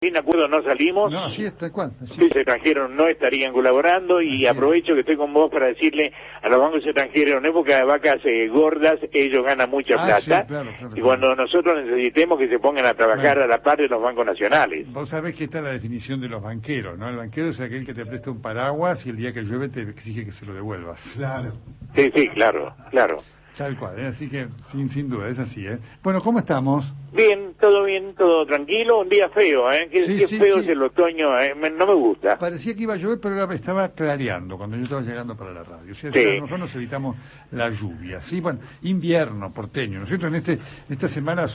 sin acuerdo no salimos. No, así es, tal cual. Los extranjeros no estarían colaborando y aprovecho que estoy con vos para decirle a los bancos extranjeros, en época de vacas gordas, ellos ganan mucha plata. Sí, claro, y cuando nosotros necesitemos que se pongan a trabajar a la par de los bancos nacionales. Vos sabés que está la definición de los banqueros, ¿no? El banquero es aquel que te presta un paraguas y el día que llueve te exige que se lo devuelvas. Claro. Sí, claro. Tal cual, así que sin duda, es así, ¿eh? Bueno, ¿cómo estamos? Bien, todo tranquilo, un día feo, ¿eh? Qué feo es el otoño, no me gusta. Parecía que iba a llover, pero estaba clareando cuando yo estaba llegando para la radio. O sea, nosotros nos evitamos la lluvia, ¿sí? Bueno, invierno porteño, ¿no es cierto? Esta semana,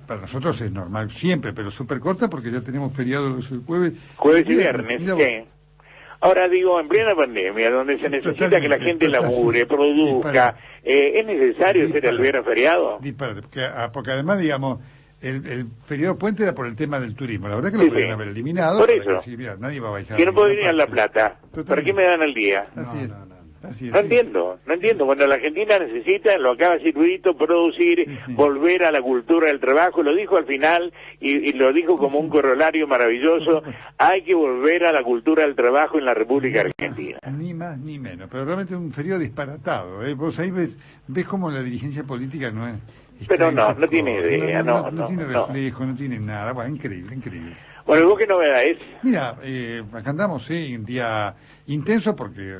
para nosotros es normal siempre, pero súper corta porque ya tenemos feriados el jueves. Jueves y viernes, sí. Ahora digo, en plena pandemia, donde se necesita que la gente labure, produzca, ¿es necesario hacer el viernes feriado? Disparate, porque además, digamos, el feriado puente era por el tema del turismo. La verdad que lo podrían haber eliminado. Por eso. Mira, nadie va a bajar. Yo no puedo ir a La Plata. ¿Para qué me dan el día? Así es. No entiendo. Cuando la Argentina necesita, lo acaba de decir Luisito, producir, volver a la cultura del trabajo, lo dijo al final y lo dijo como un corolario maravilloso, hay que volver a la cultura del trabajo en la República Argentina. Ni más ni menos, pero realmente un feriado disparatado, ¿eh? Vos ahí ves cómo la dirigencia política no es... Pero no tiene idea, no tiene reflejo, no tiene nada, bueno, increíble. Bueno, ¿vos qué novedades? Mira, acá andamos, un día intenso porque,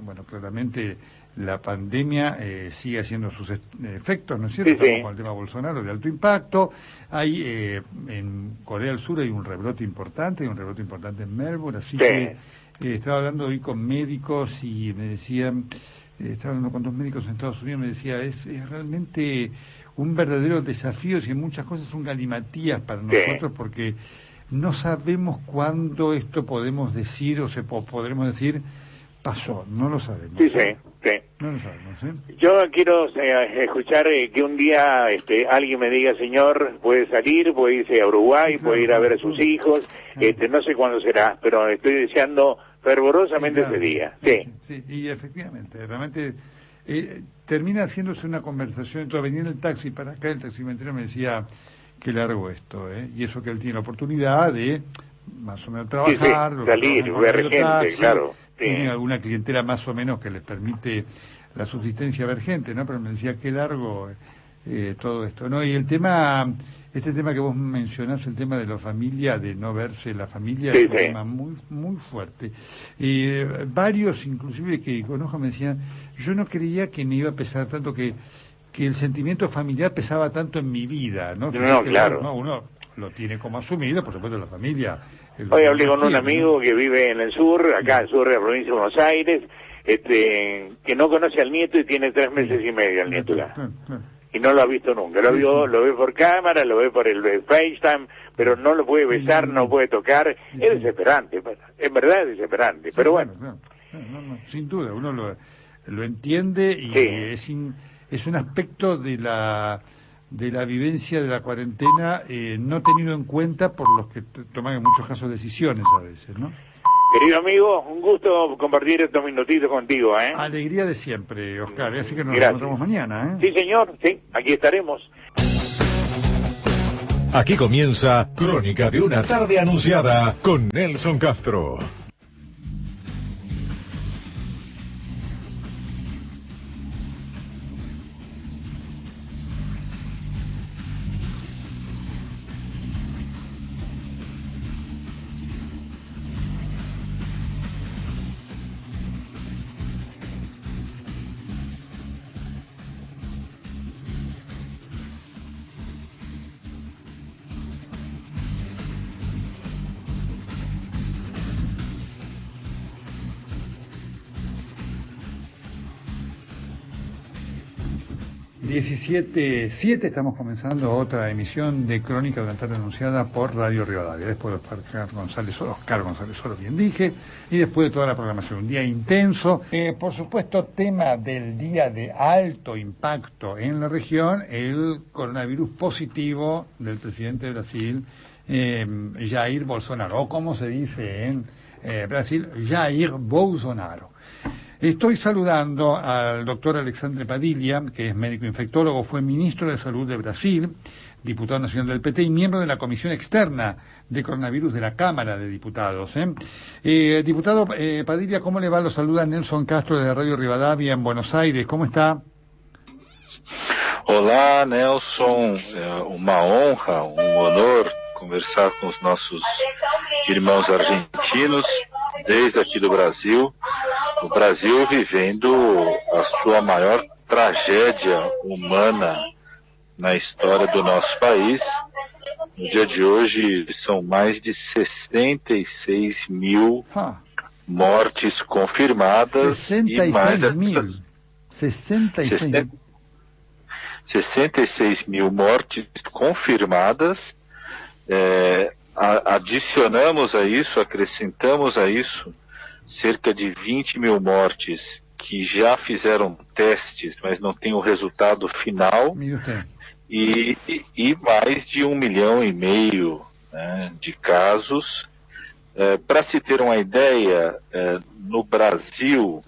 bueno, claramente la pandemia sigue haciendo sus efectos, ¿no es cierto? Estamos con el tema Bolsonaro de alto impacto. Hay, en Corea del Sur hay un rebrote importante, en Melbourne, así que estaba hablando hoy con médicos y me decían, estaba hablando con 2 médicos en Estados Unidos, me decía, es realmente un verdadero desafío, y en muchas cosas son galimatías para nosotros porque no sabemos cuándo esto podemos decir podremos decir pasó, no lo sabemos. Sí. No lo sabemos, Yo quiero escuchar que un día alguien me diga, señor, puede salir, puede irse a Uruguay, puede ir a ver a sus hijos, no sé cuándo será, pero estoy deseando fervorosamente ese día. Sí, y efectivamente, realmente termina haciéndose una conversación. Entonces venía en el taxi para acá, el taximetrero me decía, qué largo esto, y eso que él tiene la oportunidad de más o menos trabajar, salir, ver gente, claro. Tiene alguna clientela más o menos que les permite la subsistencia ver gente, ¿no? Pero me decía, qué largo todo esto, ¿no? Y este tema que vos mencionás, el tema de la familia, de no verse la familia, es un tema muy, muy fuerte. Varios, inclusive, que conozco me decían, yo no creía que me iba a pesar tanto, que el sentimiento familiar pesaba tanto en mi vida, ¿no? Claro. Uno lo tiene como asumido, por supuesto, la familia. Hoy hablé con un amigo que vive en el sur, acá en el sur de la provincia de Buenos Aires, que no conoce al nieto y tiene 3 meses y medio el nieto ya. Y no lo ha visto nunca. Lo ve por cámara, lo ve por el FaceTime, pero no lo puede besar, no puede tocar. Es desesperante, en verdad es desesperante. Pero bueno. No, sin duda, uno lo entiende y es un aspecto de la vivencia de la cuarentena no tenido en cuenta por los que toman en muchos casos decisiones a veces, ¿no? Querido amigo, un gusto compartir estos minutitos contigo, ¿eh? Alegría de siempre, Oscar, así que nos encontramos mañana, ¿eh? Sí, señor, aquí estaremos. Aquí comienza Crónica de una tarde anunciada con Nelson Castro. ...17:07, estamos comenzando otra emisión de Crónica de una tarde anunciada por Radio Rivadavia. Después de Oscar González Oro, bien dije, y después de toda la programación, un día intenso. Por supuesto, tema del día de alto impacto en la región, el coronavirus positivo del presidente de Brasil, Jair Bolsonaro, o como se dice en Brasil, Jair Bolsonaro. Estoy saludando al doctor Alexandre Padilla, que es médico infectólogo, fue ministro de Salud de Brasil, diputado nacional del PT y miembro de la Comisión Externa de Coronavirus de la Cámara de Diputados. Diputado Padilla, ¿cómo le va? Lo saluda Nelson Castro de Radio Rivadavia en Buenos Aires. ¿Cómo está? Olá, Nelson. É uma honra, um honor conversar com os nossos irmãos argentinos desde aqui do Brasil. O Brasil vivendo a sua maior tragédia humana na história do nosso país. No dia de hoje são mais de 66 mil mortes confirmadas 66 e mais mil. 66 mil mortes confirmadas. Adicionamos a isso, acrescentamos a isso cerca de 20 mil mortes que já fizeram testes, mas não tem o resultado final, e mais de 1,5 milhão, né, de casos. Para se ter uma ideia, no Brasil,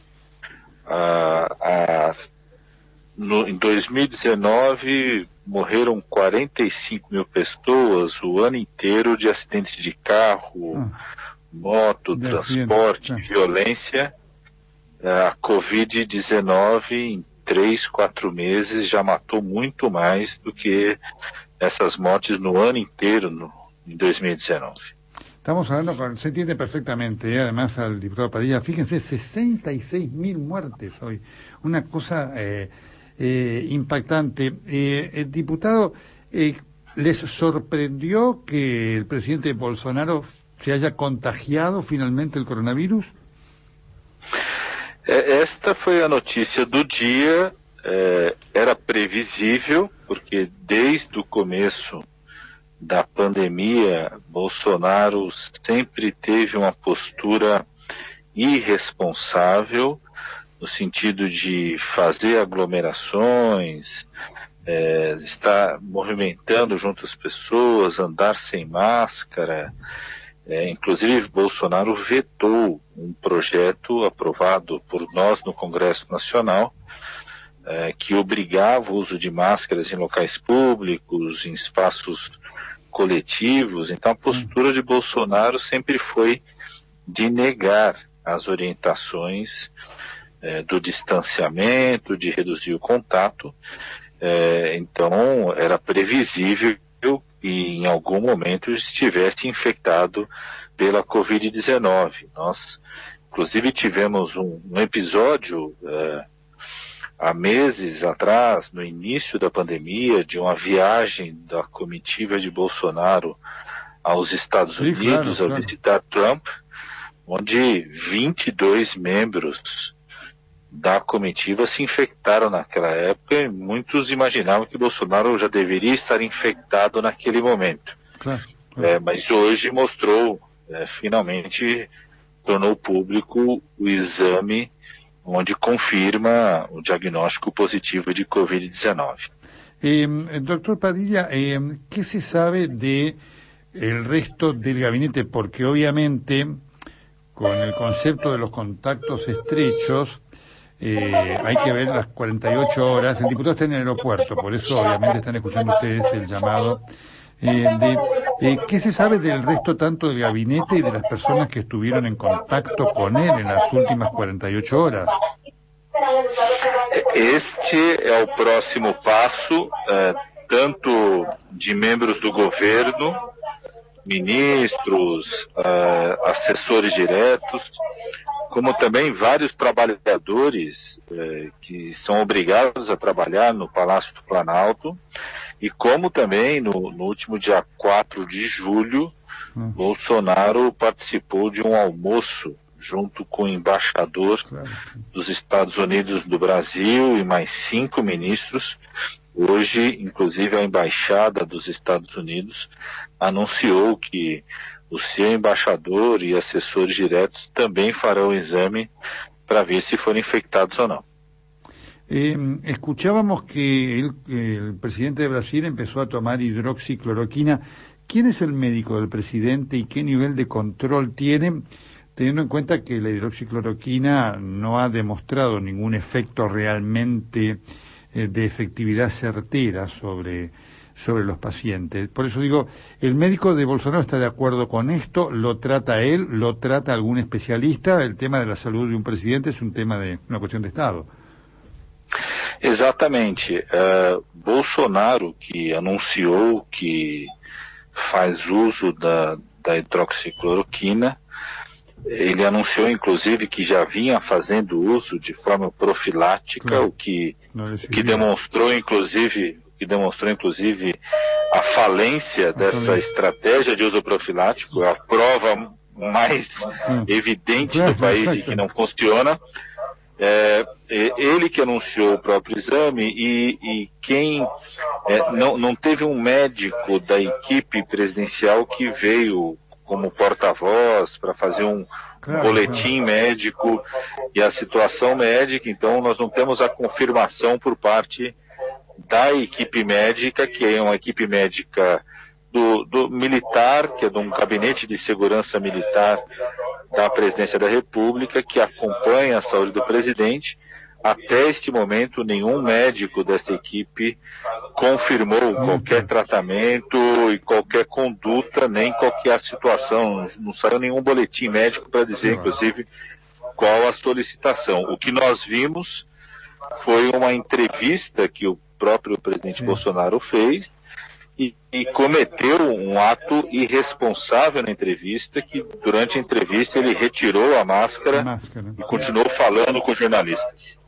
em 2019, morreram 45 mil pessoas o ano inteiro de acidentes de carro, moto, transporte, violência. A Covid-19 em 3, 4 meses já matou muito mais do que essas mortes no ano inteiro em 2019. Estamos hablando se entiende perfectamente, además al diputado Padilla, fíjense, 66 mil muertes hoy, una cosa impactante. Diputado, ¿les sorprendió que el presidente Bolsonaro se haya contagiado finalmente el coronavirus? Esta foi a notícia do dia. Era previsível, porque desde o começo da pandemia, Bolsonaro sempre teve uma postura irresponsável, no sentido de fazer aglomerações, estar movimentando junto às pessoas, andar sem máscara. Inclusive, Bolsonaro vetou um projeto aprovado por nós no Congresso Nacional, que obrigava o uso de máscaras em locais públicos, em espaços coletivos. Então, a postura de Bolsonaro sempre foi de negar as orientações do distanciamento, de reduzir o contato. Então, era previsível e em algum momento estivesse infectado pela Covid-19. Nós, inclusive, tivemos um episódio há meses atrás, no início da pandemia, de uma viagem da comitiva de Bolsonaro aos Estados Unidos, claro. Visitar Trump, onde 22 membros da comitiva se infectaram naquela época, e muitos imaginavam que Bolsonaro já deveria estar infectado naquele momento. Claro. Mas hoje mostrou, finalmente tornou público o exame onde confirma o diagnóstico positivo de Covid-19. Doctor Padilla, ¿qué se sabe de el resto del gabinete? Porque obviamente con el concepto de los contactos estrechos hay que ver las 48 horas. El diputado está en el aeropuerto, por eso obviamente están escuchando ustedes el llamado. ¿Qué se sabe del resto tanto del gabinete y de las personas que estuvieron en contacto con él en las últimas 48 horas? Este é o próximo passo, tanto de membros do governo, ministros, assessores diretos, como também vários trabalhadores que são obrigados a trabalhar no Palácio do Planalto, e como também no último dia 4 de julho, Bolsonaro participou de um almoço junto com o embaixador dos Estados Unidos do Brasil e mais 5 ministros. Hoje, inclusive, a Embaixada dos Estados Unidos anunciou que o seu embaixador e assessores diretos também farão o exame para ver se foram infectados ou não. Escuchábamos que el presidente de Brasil empezó a tomar hidroxicloroquina. ¿Quién es el médico del presidente y qué nivel de control tiene, teniendo en cuenta que la hidroxicloroquina no ha demostrado ningún efecto realmente de efectividad certera sobre sobre los pacientes. Por eso digo, ¿el médico de Bolsonaro está de acuerdo con esto? ¿Lo trata él? ¿Lo trata algún especialista? El tema de la salud de un presidente es un tema de una cuestión de Estado. Exatamente. Bolsonaro, que anunciou que faz uso da hidroxicloroquina, ele anunciou inclusive que já vinha fazendo uso de forma profilática, claro. o que demonstrou inclusive a falência dessa estratégia de uso profilático, a prova mais evidente do país de que não funciona. Ele que anunciou o próprio exame e quem não teve um médico da equipe presidencial que veio como porta-voz para fazer um boletim médico e a situação médica. Então nós não temos a confirmação por parte da equipe médica, que é uma equipe médica do militar, que é de um gabinete de segurança militar da Presidência da República, que acompanha a saúde do presidente. Até este momento, nenhum médico desta equipe confirmou qualquer tratamento e qualquer conduta, nem qualquer situação. Não saiu nenhum boletim médico para dizer, inclusive, qual a solicitação. O que nós vimos foi uma entrevista que o próprio presidente Bolsonaro fez, e cometeu um ato irresponsável na entrevista, que durante a entrevista ele retirou a máscara y continuó falando con jornalistas.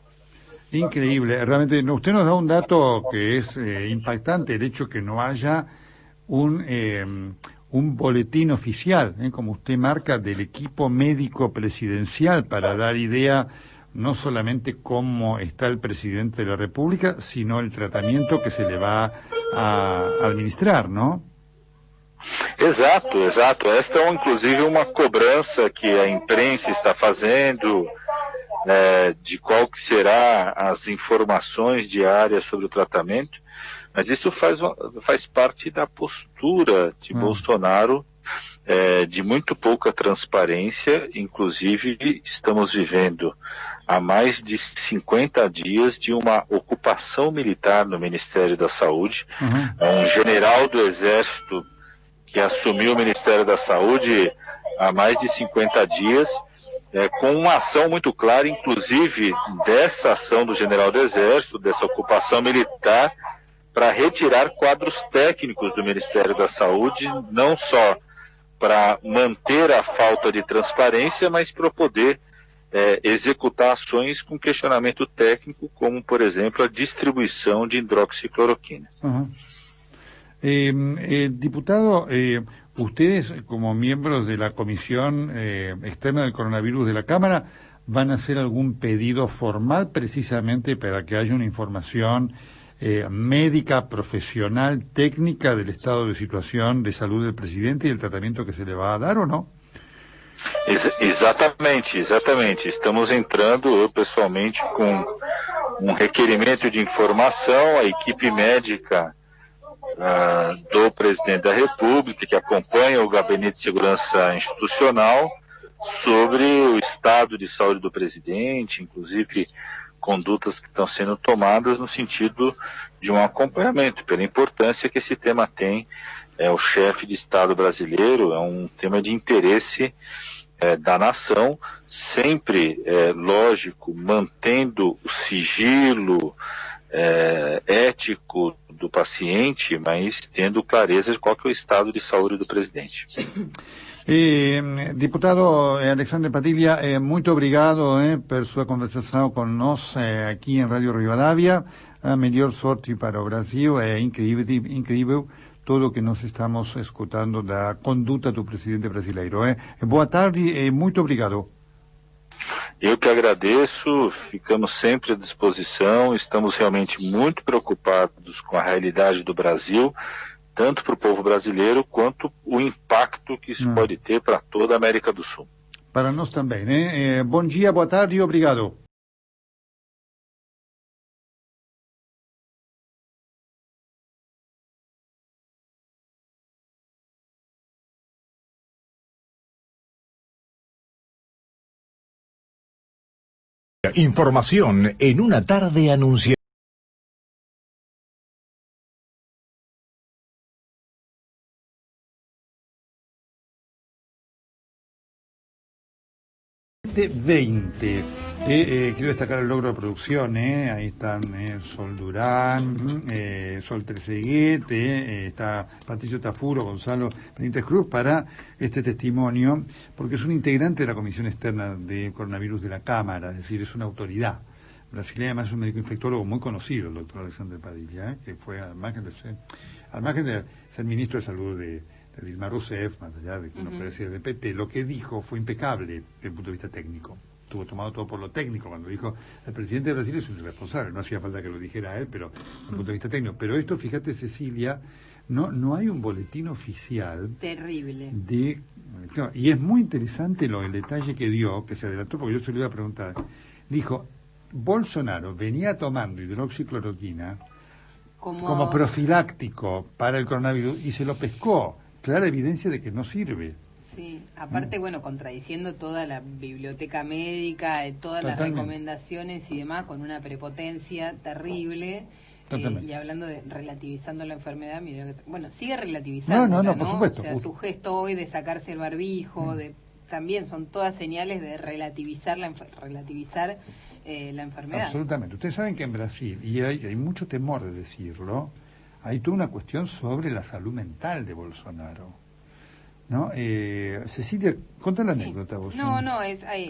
Increíble, realmente usted nos da un dato que es impactante, el hecho que no haya un boletín oficial, como usted marca, del equipo médico presidencial para dar idea no solamente cómo está el presidente de la República, sino el tratamiento que se le va a administrar, ¿no? Exato. Esta é inclusive uma cobrança que a imprensa está fazendo de qual que será as informações diárias sobre o tratamento, mas isso faz parte da postura de Bolsonaro, de muito pouca transparência. Inclusive estamos vivendo há mais de 50 dias de uma ocupação militar no Ministério da Saúde. Um general do Exército que assumiu o Ministério da Saúde há mais de 50 dias, com uma ação muito clara, inclusive dessa ação do general do Exército, dessa ocupação militar, para retirar quadros técnicos do Ministério da Saúde, não só para manter a falta de transparência, mas para poder executar ações com questionamento técnico, como, por exemplo, a distribuição de hidroxicloroquina. Diputado, ustedes como miembros de la Comisión Externa del Coronavirus de la Cámara, ¿van a hacer algún pedido formal precisamente para que haya una información médica, profesional, técnica del estado de situación de salud del presidente y el tratamiento que se le va a dar, o no? Exatamente. Estamos entrando, eu pessoalmente, com um requerimento de informação. A equipe médica do presidente da República, que acompanha o Gabinete de Segurança Institucional, sobre o estado de saúde do presidente, inclusive condutas que estão sendo tomadas no sentido de um acompanhamento, pela importância que esse tema tem. O chefe de Estado brasileiro, é um tema de interesse da nação, sempre, lógico, mantendo o sigilo ético do paciente, mas tendo clareza de qual que é o estado de saúde do presidente. Deputado Alexandre Padilha, muito obrigado por sua conversação conosco aqui em Rádio Rivadavia. A melhor sorte para o Brasil. É incrível tudo que nós estamos escutando da conduta do presidente brasileiro. Boa tarde e muito obrigado. Eu que agradeço, ficamos sempre à disposição, estamos realmente muito preocupados com a realidade do Brasil, tanto para o povo brasileiro quanto o impacto que isso pode ter para toda a América do Sul. Para nós também, né? Bom dia, boa tarde e obrigado. Información en una tarde anunciada. 2020. Quiero destacar el logro de producción, ahí están Sol Durán, Sol Trezeguet, está Patricio Tafuro, Gonzalo Benítez Cruz para este testimonio, porque es un integrante de la Comisión Externa de Coronavirus de la Cámara, es decir, es una autoridad brasileña, además es un médico infectólogo muy conocido, el doctor Alexandre Padilla, que fue al margen de ser ministro de Salud de Dilma Rousseff, más allá de que uno puede decir de PT, lo que dijo fue impecable desde el punto de vista técnico. Estuvo tomado todo por lo técnico cuando dijo el presidente de Brasil es un irresponsable, no hacía falta que lo dijera a él, pero desde el punto de vista técnico. Pero esto, fíjate, Cecilia, no hay un boletín oficial terrible y es muy interesante el detalle que dio, que se adelantó porque yo se lo iba a preguntar. Dijo, Bolsonaro venía tomando hidroxicloroquina como profiláctico para el coronavirus y se lo pescó. Clara evidencia de que no sirve. Sí, aparte, bueno, contradiciendo toda la biblioteca médica, todas las recomendaciones y demás, con una prepotencia terrible, y hablando de relativizando la enfermedad, mira, bueno, sigue relativizando, no, por supuesto. O sea, su gesto hoy de sacarse el barbijo, también son todas señales de relativizar la enfermedad. Absolutamente. Ustedes saben que en Brasil, y hay mucho temor de decirlo, hay toda una cuestión sobre la salud mental de Bolsonaro. ¿No? Cecilia, contá la anécdota vos. No,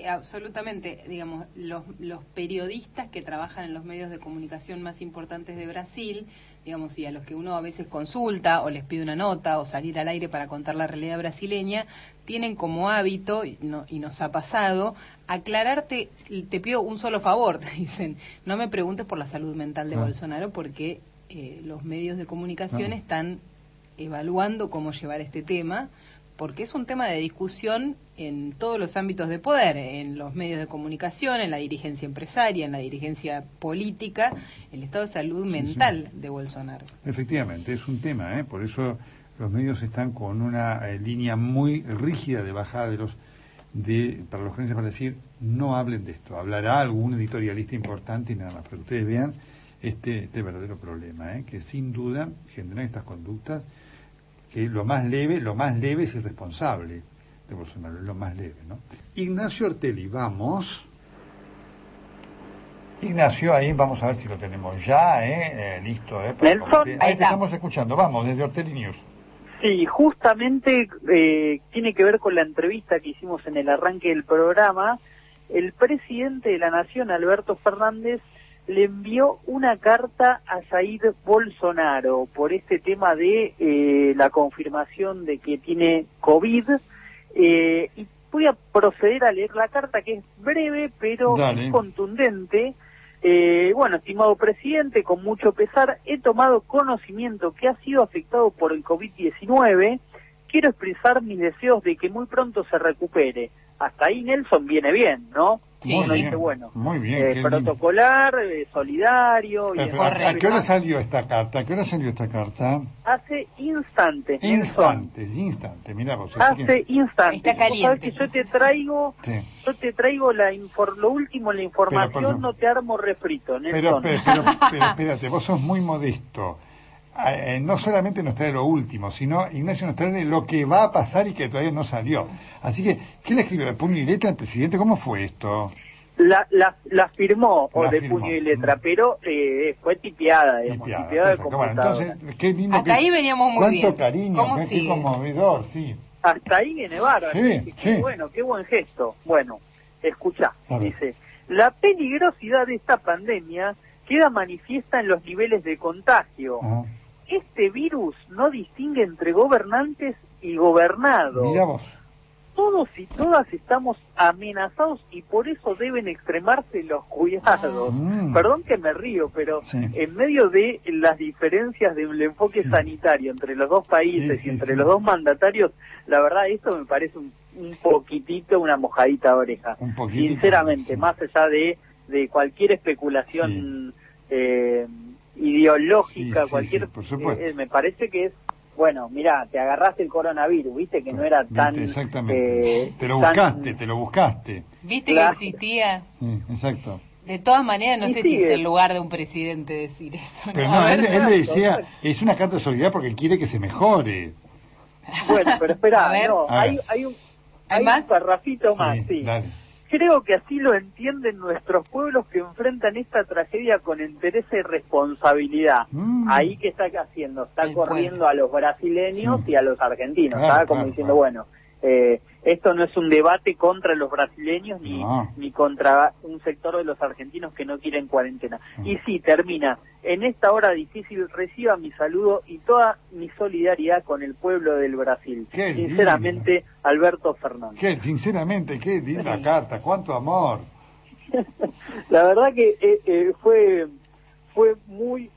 absolutamente, digamos, los periodistas que trabajan en los medios de comunicación más importantes de Brasil, digamos, y a los que uno a veces consulta o les pide una nota o salir al aire para contar la realidad brasileña, tienen como hábito, y nos ha pasado, aclararte, te pido un solo favor, te dicen, no me preguntes por la salud mental de Bolsonaro porque los medios de comunicación están evaluando cómo llevar este tema, porque es un tema de discusión en todos los ámbitos de poder, en los medios de comunicación, en la dirigencia empresaria, en la dirigencia política, el estado de salud mental de Bolsonaro. Efectivamente, es un tema, por eso los medios están con una línea muy rígida de bajada para los gerentes para decir, no hablen de esto, hablará algún editorialista importante y nada más, pero ustedes vean este verdadero problema, que sin duda generan estas conductas que lo más leve es irresponsable de Bolsonaro, es lo más leve, ¿no? Ignacio Ortelli, vamos. Ignacio, ahí vamos a ver si lo tenemos ya, listo, Nelson, ahí te estamos escuchando, vamos, desde Ortelli News. Sí, justamente tiene que ver con la entrevista que hicimos en el arranque del programa. El presidente de la Nación, Alberto Fernández, le envió una carta a Jair Bolsonaro por este tema de la confirmación de que tiene COVID, y voy a proceder a leer la carta, que es breve pero contundente. Bueno, estimado presidente, con mucho pesar he tomado conocimiento que ha sido afectado por el COVID-19. Quiero expresar mis deseos de que muy pronto se recupere. Hasta ahí, Nelson, viene bien, ¿no? Sí, uno dice, bueno, muy bien, protocolar, solidario. ¿A qué hora salió esta carta? Hace instantes. Instantes, mirá vos. Hace instantes. Está caliente. Yo te traigo, lo último, la información, no te armo refrito, Nelson. Pero espérate, vos sos muy modesto. No solamente nos trae lo último, sino Ignacio nos trae lo que va a pasar y que todavía no salió. Así que, ¿qué le escribió de puño y letra al presidente? ¿Cómo fue esto? La firmó puño y letra, pero fue tipiada, tipiada de computadora. Bueno, entonces, qué lindo. Hasta ahí veníamos muy bien. Cuánto cariño, qué conmovedor, sí. Hasta ahí viene bárbaro. Sí. Bueno, qué buen gesto. Bueno, escuchá, dice, la peligrosidad de esta pandemia queda manifiesta en los niveles de contagio. Este virus no distingue entre gobernantes y gobernados. Mirá vos. Todos y todas estamos amenazados y por eso deben extremarse los cuidados. Perdón que me río, pero en medio de las diferencias del enfoque sanitario entre los dos países y entre los dos mandatarios, la verdad esto me parece un poquitito, una mojadita de oreja. Sinceramente, más allá de cualquier especulación ideológica, me parece que es, bueno, mirá, te agarraste el coronavirus, viste que no era tan... Exactamente, te lo buscaste. Viste que existía. Exacto. De todas maneras, no sé si es el lugar de un presidente decir eso. Pero no, él le decía, es una carta de solidaridad porque quiere que se mejore. Bueno, pero espera, hay un parrafito más, sí. Dale. creo que así lo entienden nuestros pueblos que enfrentan esta tragedia con interés y responsabilidad. Ahí que está haciendo, está corriendo a los brasileños y a los argentinos, ¿sabes? Como diciendo, bueno, esto no es un debate contra los brasileños ni contra un sector de los argentinos que no quieren cuarentena. Y sí, termina. En esta hora difícil reciba mi saludo y toda mi solidaridad con el pueblo del Brasil. Sinceramente, Alberto Fernández. Sinceramente, qué linda carta, cuánto amor. La verdad que fue muy,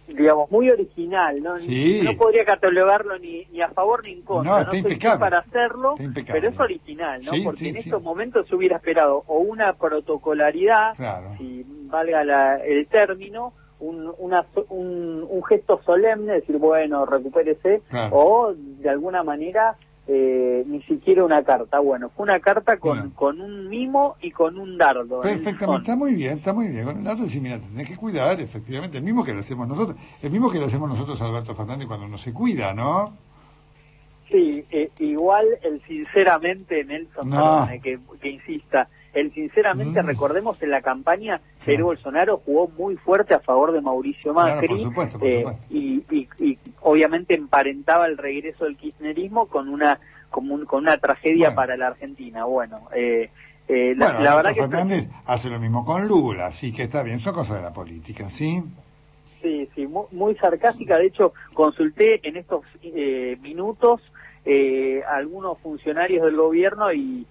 digamos, muy original, ¿no? Sí. No podría catalogarlo ni a favor ni en contra. No, está soy impecable. quien para hacerlo, pero es original, ¿no? Porque en estos momentos se hubiera esperado o una protocolaridad, si valga el término, un gesto solemne, decir, bueno, recupérese, o de alguna manera ni siquiera una carta. Bueno, fue una carta con un mimo y con un dardo. Perfectamente, está muy bien. Con el dardo decir, mira, te tenés que cuidar, efectivamente, el mismo que le hacemos nosotros a Alberto Fernández cuando uno se cuida, ¿no? Sí, igual el sinceramente, Nelson, perdone que insista, el sinceramente, recordemos en la campaña, Jair Bolsonaro jugó muy fuerte a favor de Mauricio Macri, por supuesto. Y obviamente emparentaba el regreso del kirchnerismo con una tragedia para la Argentina. La verdad que Fernández hace lo mismo con Lula, así que está bien, son cosas de la política, ¿sí? Sí, muy sarcástica. De hecho, consulté en estos minutos algunos funcionarios del gobierno y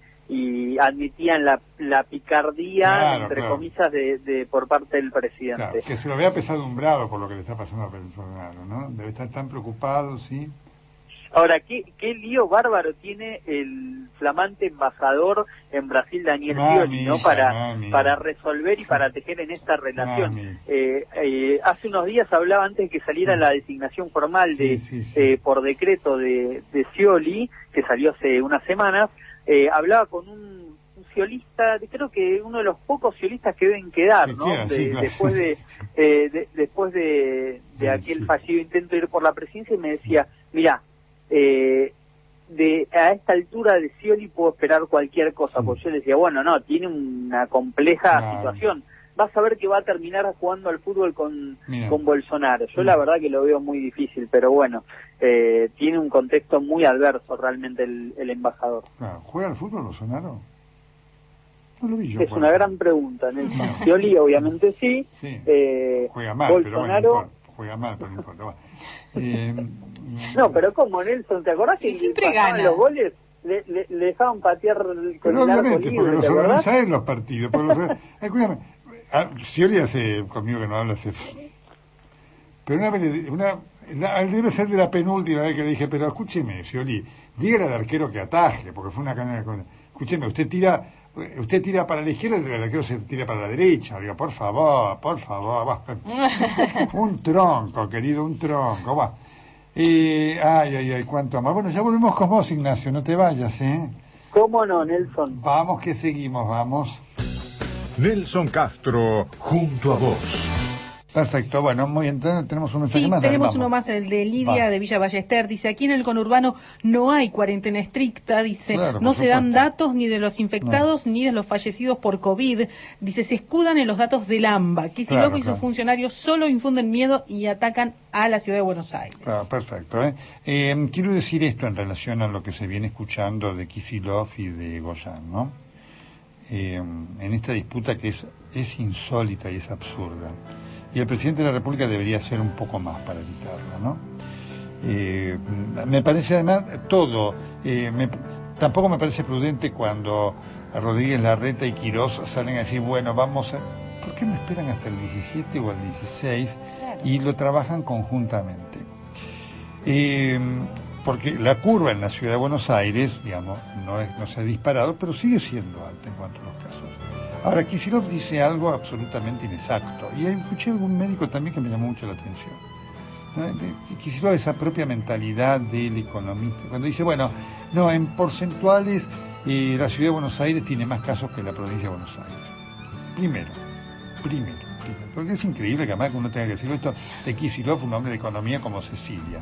admitían la picardía, entre comillas, de por parte del presidente. Claro, que se lo vea pesadumbrado por lo que le está pasando a Bolsonaro, ¿no? Debe estar tan preocupado, ¿sí? Ahora, ¿qué lío bárbaro tiene el flamante embajador en Brasil, Daniel Scioli, ¿no? Para resolver y para tejer en esta relación. Hace unos días hablaba, antes de que saliera la designación formal por decreto de Scioli, que salió hace unas semanas, hablaba con un sciolista, creo que uno de los pocos sciolistas que deben quedar, ¿no? Después de aquel fallido intento de ir por la presidencia, y me decía, mira, a esta altura de Scioli puedo esperar cualquier cosa, porque yo le decía, bueno, no, tiene una compleja situación, vas a ver que va a terminar jugando al fútbol con Bolsonaro. Yo la verdad que lo veo muy difícil, pero bueno, tiene un contexto muy adverso realmente el embajador. ¿Juega al fútbol Bolsonaro? No lo vi yo. Es una gran pregunta, Nelson. Scioli obviamente sí. Juega mal, Bolsonaro... Juega mal, pero no importa. No, pero como Nelson, ¿te acordás que siempre gana los goles? Le dejaban patear con el arco libre, porque los organiza en los partidos. Escúchame, Scioli hace conmigo que no habla hace... Pero debe ser de la penúltima vez que le dije, pero escúcheme, Scioli, dígale al arquero que ataje, porque fue una caña de... Escúcheme, usted tira para la izquierda y el arquero se tira para la derecha. Digo, por favor. Un tronco, querido, un tronco. Va. Ay, cuánto amor. Bueno, ya volvemos con vos, Ignacio, no te vayas, ¿eh? ¿Cómo no, Nelson? Vamos que seguimos, vamos. Nelson Castro, junto a vos. Perfecto, bueno, muy bien, tenemos un mensaje más. Tenemos uno más, el de Lidia de Villa Ballester. Dice, aquí en el conurbano no hay cuarentena estricta, dice, no se dan datos ni de los infectados ni de los fallecidos por COVID. Dice, se escudan en los datos del AMBA. Kicillof y sus funcionarios solo infunden miedo y atacan a la ciudad de Buenos Aires. Claro, perfecto. Quiero decir esto en relación a lo que se viene escuchando de Kicillof y de Goyan, ¿no? En esta disputa que es insólita y es absurda. Y el presidente de la República debería hacer un poco más para evitarlo, ¿no? Me parece además tampoco me parece prudente cuando Rodríguez Larreta y Quirós salen a decir, bueno, ¿por qué no esperan hasta el 17 o el 16 y lo trabajan conjuntamente? Porque la curva en la ciudad de Buenos Aires, digamos, no se ha disparado, pero sigue siendo alta en cuanto a los casos. Ahora, Kicillof dice algo absolutamente inexacto, y escuché a algún médico también que me llamó mucho la atención. Kicillof, esa propia mentalidad del economista, cuando dice, bueno, no, en porcentuales la ciudad de Buenos Aires tiene más casos que la provincia de Buenos Aires. Primero, porque es increíble que además uno tenga que decirlo esto de Kicillof, un hombre de economía como Cecilia.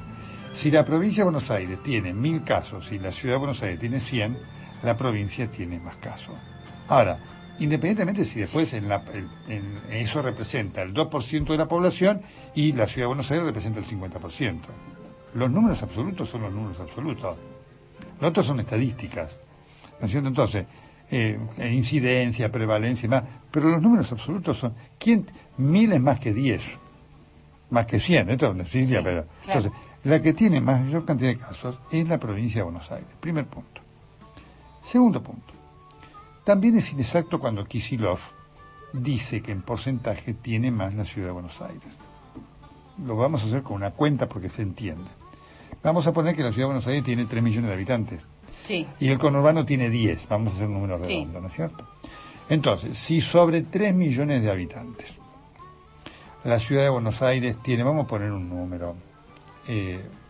Si la provincia de Buenos Aires tiene 1000 casos y la ciudad de Buenos Aires tiene 100, la provincia tiene más casos. Ahora, independientemente si después eso representa el 2% de la población y la Ciudad de Buenos Aires representa el 50%. Los números absolutos son los números absolutos. Los otros son estadísticas. ¿No es cierto? Entonces, incidencia, prevalencia y más. Pero los números absolutos son... Miles más que 10. Más que 100. Esto es una ciencia, sí, pero... Claro. Entonces, la que tiene mayor cantidad de casos es la provincia de Buenos Aires. Primer punto. Segundo punto. También es inexacto cuando Kicillof dice que en porcentaje tiene más la Ciudad de Buenos Aires. Lo vamos a hacer con una cuenta porque se entiende. Vamos a poner que la Ciudad de Buenos Aires tiene 3 millones de habitantes. Sí. Y el conurbano tiene 10. Vamos a hacer un número redondo, ¿no es cierto? Entonces, si sobre 3 millones de habitantes la Ciudad de Buenos Aires tiene, vamos a poner un número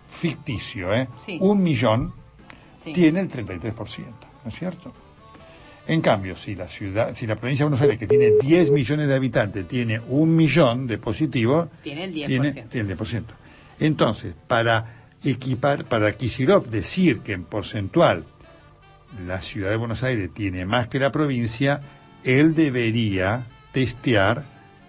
ficticio, Sí. 1 millón, Sí. tiene el 33%, ¿no es cierto? En cambio, si la provincia de Buenos Aires, que tiene 10 millones de habitantes, tiene 1 millón de positivos, Tiene el 10%. tiene el 10%. Entonces, para Kicillof decir que en porcentual la Ciudad de Buenos Aires tiene más que la provincia, él debería testear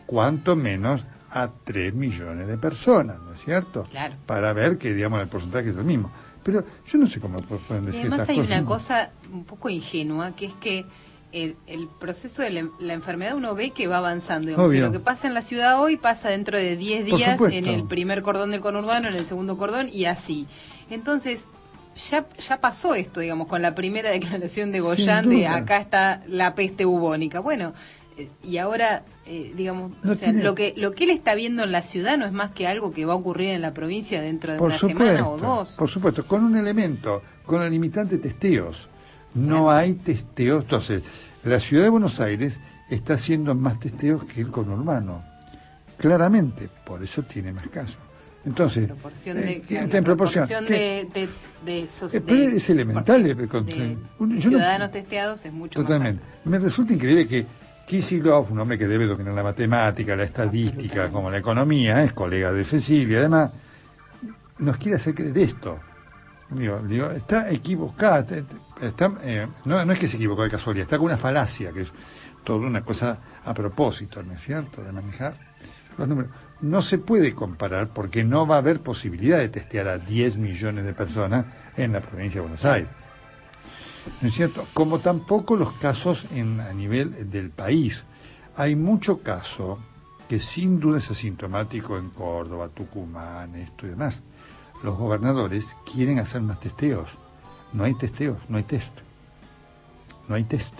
cuanto menos a 3 millones de personas, ¿no es cierto? Claro. Para ver que, digamos, el porcentaje es el mismo. Pero yo no sé cómo pueden decir Además estas hay cosas. una cosa un poco ingenua, que es que el proceso de la enfermedad uno ve que va avanzando. Digamos, que lo que pasa en la ciudad hoy pasa dentro de 10 Por días supuesto. en el primer cordón del conurbano, en el segundo cordón y así. Entonces, ya pasó esto, digamos, con la primera declaración de Goyán de acá está la peste bubónica. Bueno, y ahora, digamos, No o sea, tiene... lo que él está viendo en la ciudad no es más que algo que va a ocurrir en la provincia dentro de Por una supuesto, semana o dos. Por supuesto, con un elemento, con la limitante testeos. No hay testeos. Entonces, la Ciudad de Buenos Aires está haciendo más testeos que el conurbano. Claramente, por eso tiene más casos. Entonces, en proporción es elemental. De ciudadanos testeados es mucho totalmente. más alto. Me resulta increíble que Kicillof, un hombre que debe dominar la matemática, la estadística, como la economía, es colega de Cecilia, además, nos quiere hacer creer esto. Digo, está equivocada, no es que se equivocó de casualidad, está con una falacia, que es toda una cosa a propósito, ¿no es cierto?, de manejar los números. No se puede comparar porque no va a haber posibilidad de testear a 10 millones de personas en la provincia de Buenos Aires. ¿No es cierto? Como tampoco los casos a nivel del país. Hay mucho caso que sin duda es asintomático en Córdoba, Tucumán, esto y demás. Los gobernadores quieren hacer más testeos. No hay testeos, no hay test. No hay test.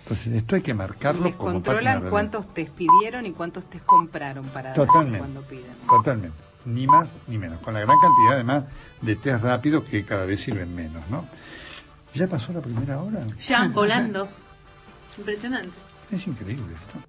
Entonces esto hay que marcarlo les como controlan cuántos test pidieron y cuántos test compraron para cuando piden. Totalmente. Ni más ni menos. Con la gran cantidad además de test rápidos que cada vez sirven menos, ¿no? ¿Ya pasó la primera hora? Ya, volando. Impresionante. Es increíble esto.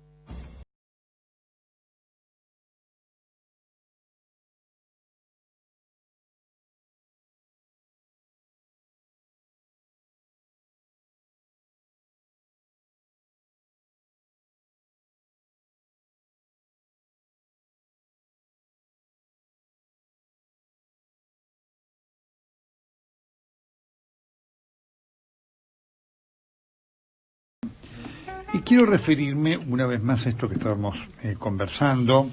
Y quiero referirme una vez más a esto que estábamos conversando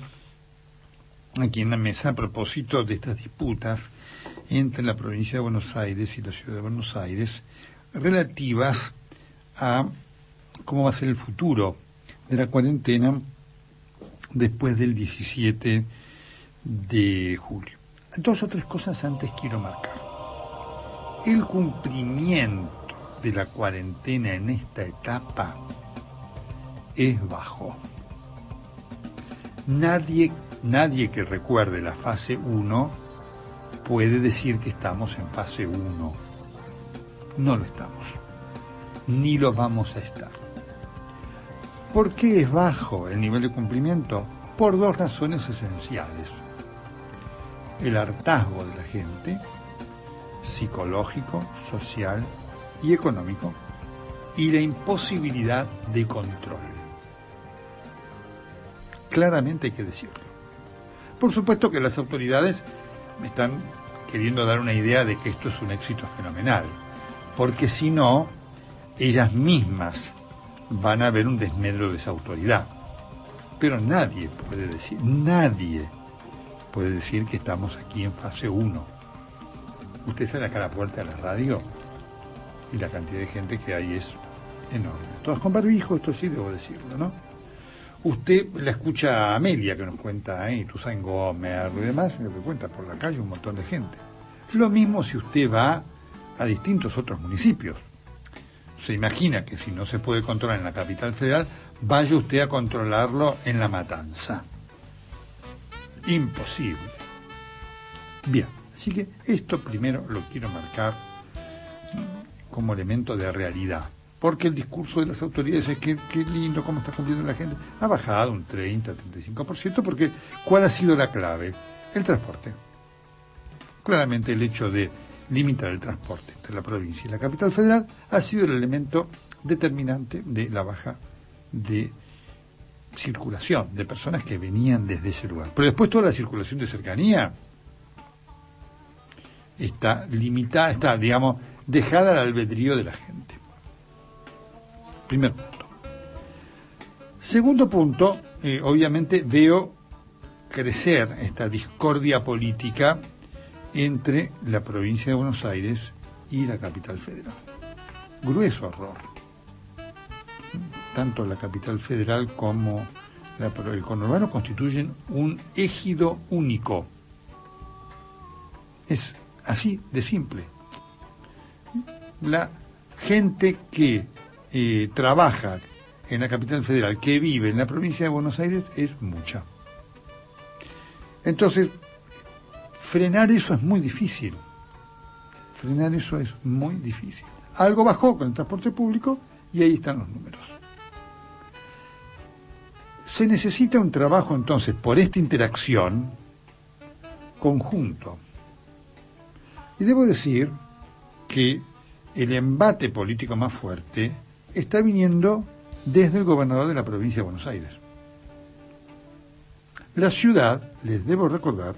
aquí en la mesa a propósito de estas disputas entre la provincia de Buenos Aires y la ciudad de Buenos Aires relativas a cómo va a ser el futuro de la cuarentena después del 17 de julio. 2 o 3 cosas antes quiero marcar. El cumplimiento de la cuarentena en esta etapa es bajo. Nadie que recuerde la fase 1 puede decir que estamos en fase 1. No lo estamos. Ni lo vamos a estar. ¿Por qué es bajo el nivel de cumplimiento? Por 2 razones esenciales. El hartazgo de la gente, psicológico, social y económico, y la imposibilidad de control. Claramente hay que decirlo. Por supuesto que las autoridades me están queriendo dar una idea de que esto es un éxito fenomenal, porque si no, ellas mismas van a ver un desmedro de esa autoridad. Pero nadie puede decir que estamos aquí en fase 1. Usted sale acá a la puerta de la radio y la cantidad de gente que hay es enorme. Todas con barbijo, esto sí debo decirlo, ¿no? Usted la escucha a Amelia, que nos cuenta ahí, Ituzaingó, Gómez y demás, lo que cuenta por la calle un montón de gente. Lo mismo si usted va a distintos otros municipios. Se imagina que si no se puede controlar en la capital federal, vaya usted a controlarlo en La Matanza. Imposible. Bien, así que esto primero lo quiero marcar como elemento de realidad. Porque el discurso de las autoridades es que qué lindo, cómo está cumpliendo la gente. Ha bajado un 30-35%, porque ¿cuál ha sido la clave? El transporte. Claramente el hecho de limitar el transporte entre la provincia y la capital federal ha sido el elemento determinante de la baja de circulación de personas que venían desde ese lugar. Pero después toda la circulación de cercanía está limitada, está, digamos, dejada al albedrío de la gente. Primer punto. Segundo punto, obviamente veo crecer esta discordia política entre la provincia de Buenos Aires y la capital federal. Grueso error. Tanto la capital federal como el conurbano constituyen un ejido único. Es así de simple. La gente que trabaja en la capital federal, que vive en la provincia de Buenos Aires, es mucha. Entonces, frenar eso es muy difícil. Algo bajó con el transporte público y ahí están los números. Se necesita un trabajo, entonces, por esta interacción conjunto. Y debo decir que el embate político más fuerte está viniendo desde el gobernador de la provincia de Buenos Aires. La ciudad, les debo recordar,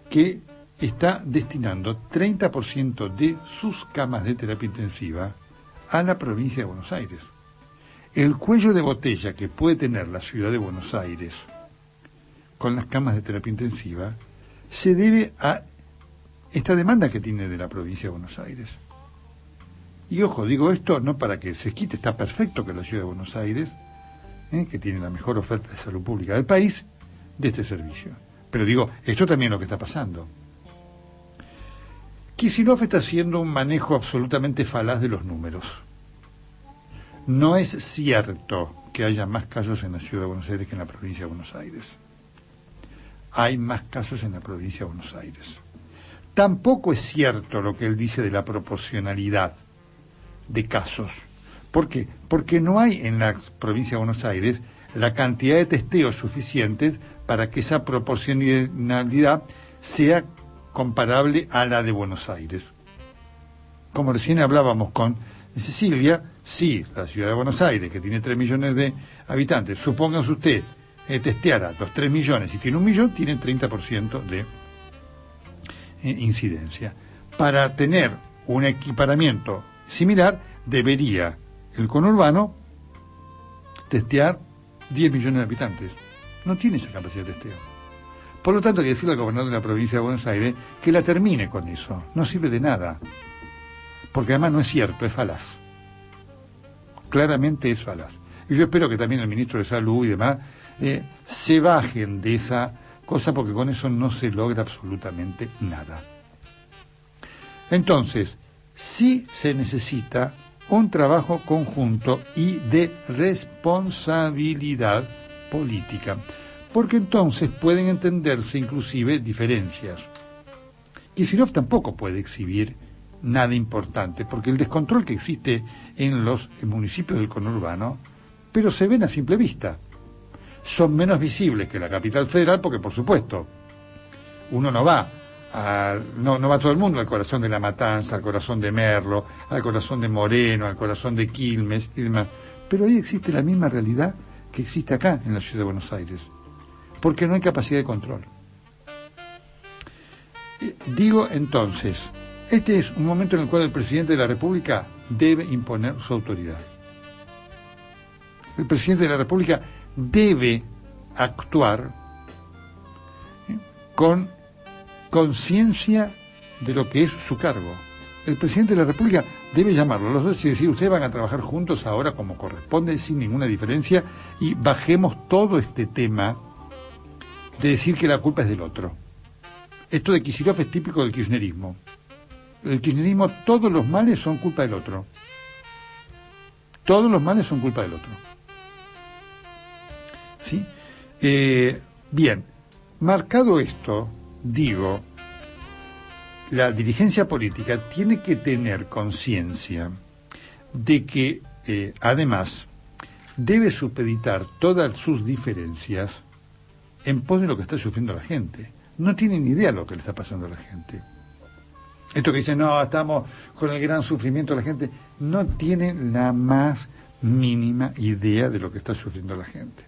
que está destinando 30% de sus camas de terapia intensiva a la provincia de Buenos Aires. El cuello de botella que puede tener la ciudad de Buenos Aires con las camas de terapia intensiva se debe a esta demanda que tiene de la provincia de Buenos Aires. Y ojo, digo esto no para que se quite, está perfecto que la ciudad de Buenos Aires, que tiene la mejor oferta de salud pública del país, de este servicio. Pero digo, esto también es lo que está pasando. Kicillof está haciendo un manejo absolutamente falaz de los números. No es cierto que haya más casos en la ciudad de Buenos Aires que en la provincia de Buenos Aires. Hay más casos en la provincia de Buenos Aires. Tampoco es cierto lo que él dice de la proporcionalidad de casos. ¿Por qué? Porque no hay en la provincia de Buenos Aires la cantidad de testeos suficientes para que esa proporcionalidad sea comparable a la de Buenos Aires. Como recién hablábamos con Cecilia, sí, la ciudad de Buenos Aires, que tiene 3 millones de habitantes, supóngase usted, testeara los 3 millones, si tiene 1 millón, tiene 30% de incidencia. Para tener un equiparamiento similar, debería el conurbano testear 10 millones de habitantes. No tiene esa capacidad de testeo. Por lo tanto, hay que decirle al gobernador de la provincia de Buenos Aires que la termine con eso. No sirve de nada. Porque además no es cierto, es falaz. Claramente es falaz. Y yo espero que también el ministro de Salud y demás se bajen de esa cosa, porque con eso no se logra absolutamente nada. Entonces, sí se necesita un trabajo conjunto y de responsabilidad política, porque entonces pueden entenderse inclusive diferencias. Kicillof tampoco puede exhibir nada importante, porque el descontrol que existe en los municipios del conurbano, pero se ven a simple vista. Son menos visibles que la capital federal, porque por supuesto, uno no va todo el mundo al corazón de La Matanza, al corazón de Merlo, al corazón de Moreno, al corazón de Quilmes y demás. Pero ahí existe la misma realidad que existe acá en la ciudad de Buenos Aires, porque no hay capacidad de control. Digo entonces, este es un momento en el cual el presidente de la República debe imponer su autoridad. El presidente de la República debe actuar con conciencia de lo que es su cargo. El presidente de la República debe llamarlo a los dos y decir, ustedes van a trabajar juntos ahora como corresponde, sin ninguna diferencia, y bajemos todo este tema de decir que la culpa es del otro. Esto de Kicillof es típico del kirchnerismo. El kirchnerismo, todos los males son culpa del otro. Todos los males son culpa del otro. ¿Sí? Bien, marcado esto, digo, la dirigencia política tiene que tener conciencia de que, además, debe supeditar todas sus diferencias en pos de lo que está sufriendo la gente. No tienen ni idea de lo que le está pasando a la gente. Esto que dicen, no, estamos con el gran sufrimiento de la gente, no tienen la más mínima idea de lo que está sufriendo la gente.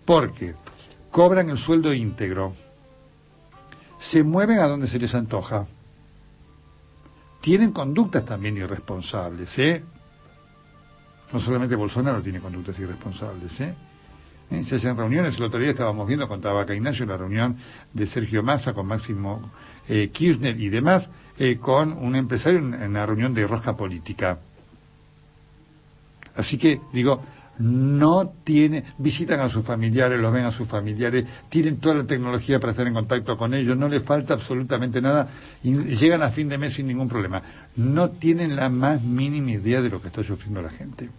Porque cobran el sueldo íntegro, se mueven a donde se les antoja, tienen conductas también irresponsables, No solamente Bolsonaro tiene conductas irresponsables, Se hacen reuniones, el otro día estábamos viendo con Tabaca Ignacio la reunión de Sergio Massa con Máximo Kirchner y demás, con un empresario en una reunión de rosca política. Así que, digo, visitan a sus familiares, los ven a sus familiares, tienen toda la tecnología para estar en contacto con ellos, no les falta absolutamente nada y llegan a fin de mes sin ningún problema. No tienen la más mínima idea de lo que está sufriendo la gente.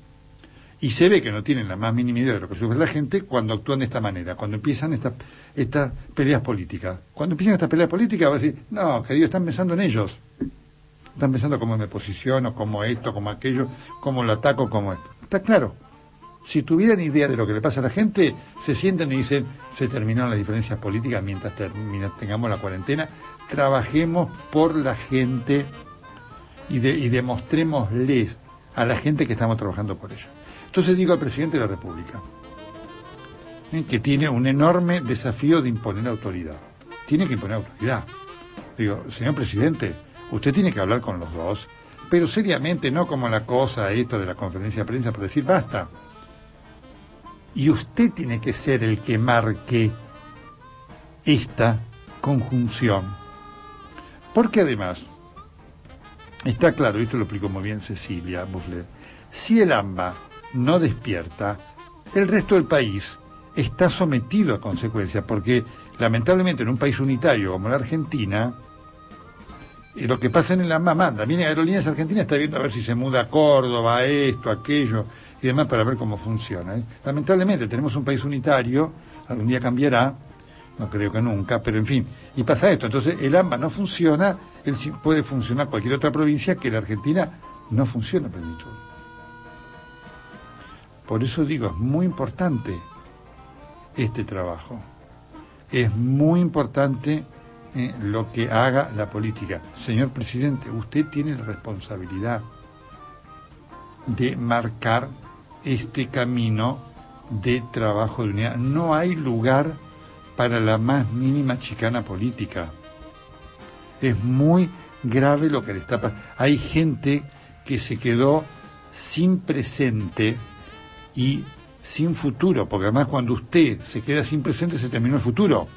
Y se ve que no tienen la más mínima idea de lo que sufre la gente cuando actúan de esta manera, cuando empiezan estas peleas políticas. Cuando empiezan estas peleas políticas va a decir, no, querido, están pensando en ellos. Están pensando cómo me posiciono, cómo esto, cómo aquello, cómo lo ataco, cómo esto. Está claro. Si tuvieran idea de lo que le pasa a la gente, se sienten y dicen, se terminaron las diferencias políticas mientras tengamos la cuarentena, trabajemos por la gente y demostrémosles a la gente que estamos trabajando por ellos. Entonces digo al presidente de la República, que tiene un enorme desafío de imponer autoridad. Tiene que imponer autoridad. Digo, señor presidente, usted tiene que hablar con los dos, pero seriamente, no como la cosa esta de la conferencia de prensa para decir basta. Y usted tiene que ser el que marque esta conjunción. Porque además, está claro, esto lo explicó muy bien Cecilia Buslet, si el AMBA no despierta, el resto del país está sometido a consecuencias, porque lamentablemente en un país unitario como la Argentina, lo que pasa en el AMBA manda. Viene Aerolíneas Argentinas, está viendo a ver si se muda a Córdoba, a esto, aquello, y demás para ver cómo funciona. Lamentablemente tenemos un país unitario, algún día cambiará, no creo que nunca, pero en fin, y pasa esto. Entonces el AMBA no funciona, puede funcionar cualquier otra provincia, que la Argentina no funciona a plenitud. Por eso digo, es muy importante este trabajo. Es muy importante lo que haga la política. Señor presidente, usted tiene la responsabilidad de marcar este camino de trabajo de unidad. No hay lugar para la más mínima chicana política. Es muy grave lo que le está pasando. Hay gente que se quedó sin presente y sin futuro, porque además cuando usted se queda sin presente se terminó el futuro.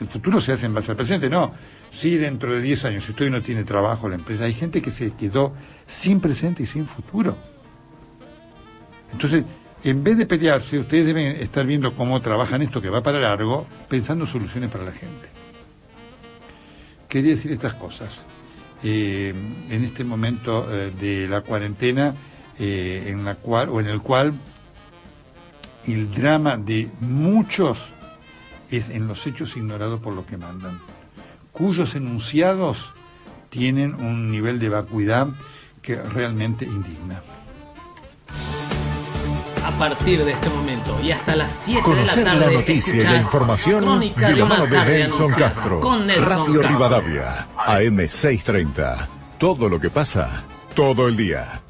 El futuro se hace en base al presente, no. Sí, dentro de 10 años, si usted no tiene trabajo, la empresa, hay gente que se quedó sin presente y sin futuro. Entonces, en vez de pelearse, ustedes deben estar viendo cómo trabajan esto que va para largo, pensando soluciones para la gente. Quería decir estas cosas. En este momento de la cuarentena, en el cual el drama de muchos es en los hechos ignorados por los que mandan, cuyos enunciados tienen un nivel de vacuidad que realmente indigna. A partir de este momento y hasta las 7 de Conocer la tarde, la noticia y la información Crónica de la mano de Nelson Anunciada, Castro. con Nelson Radio Castro. Rivadavia, AM 630. Todo lo que pasa, todo el día.